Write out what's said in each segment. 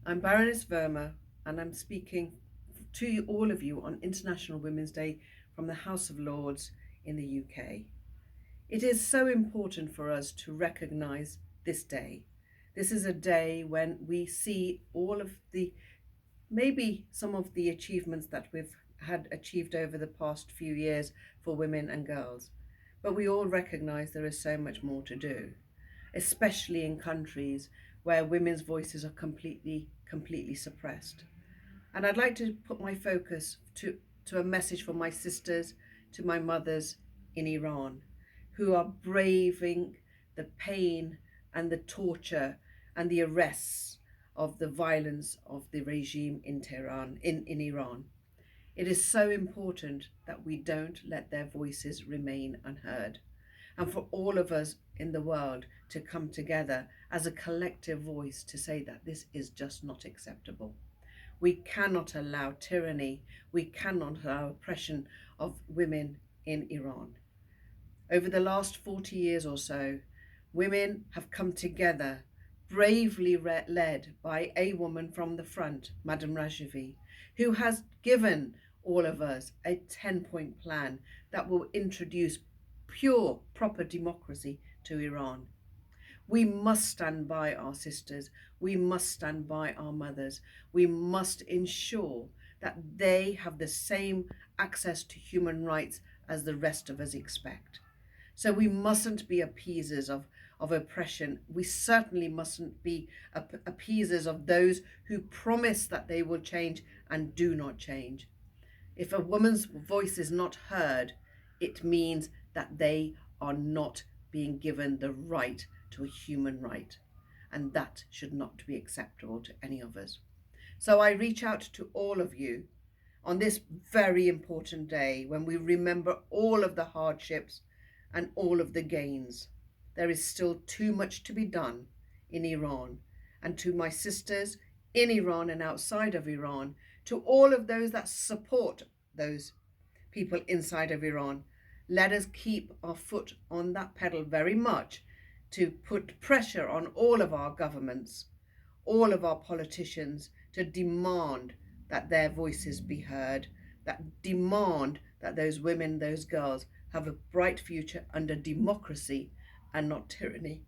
I'm Baroness Verma, and I'm speaking to all of you on International Women's Day from the House of Lords in the UK. It is so important for us to recognise this day. This is a day when we see all of maybe some of the achievements that we've had achieved over the past few years for women and girls. But we all recognise there is so much more to do, especially in countries where women's voices are completely suppressed. And I'd like to put my focus to a message for my sisters, to my mothers in Iran, who are braving the pain and the torture and the arrests of the violence of the regime in Tehran, in Iran. It is so important that we don't let their voices remain unheard, and for all of us in the world to come together as a collective voice to say that this is just not acceptable. We cannot allow tyranny, we cannot allow oppression of women in Iran. Over the last 40 years or so, women have come together, bravely led by a woman from the front, Madame Rajavi, who has given all of us a 10-point plan that will introduce pure, proper democracy to Iran. We must stand by our sisters. We must stand by our mothers. We must ensure that they have the same access to human rights as the rest of us expect. So we mustn't be appeasers of oppression. We certainly mustn't be appeasers of those who promise that they will change and do not change. If a woman's voice is not heard, it means that they are not being given the right to a human right. And that should not be acceptable to any of us. So I reach out to all of you on this very important day when we remember all of the hardships and all of the gains. There is still too much to be done in Iran. And to my sisters in Iran and outside of Iran, to all of those that support those people inside of Iran, let us keep our foot on that pedal very much to put pressure on all of our governments, all of our politicians, to demand that their voices be heard, that demand that those women, those girls have a bright future under democracy and not tyranny.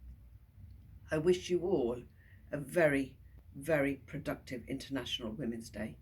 I wish you all a very, very productive International Women's Day.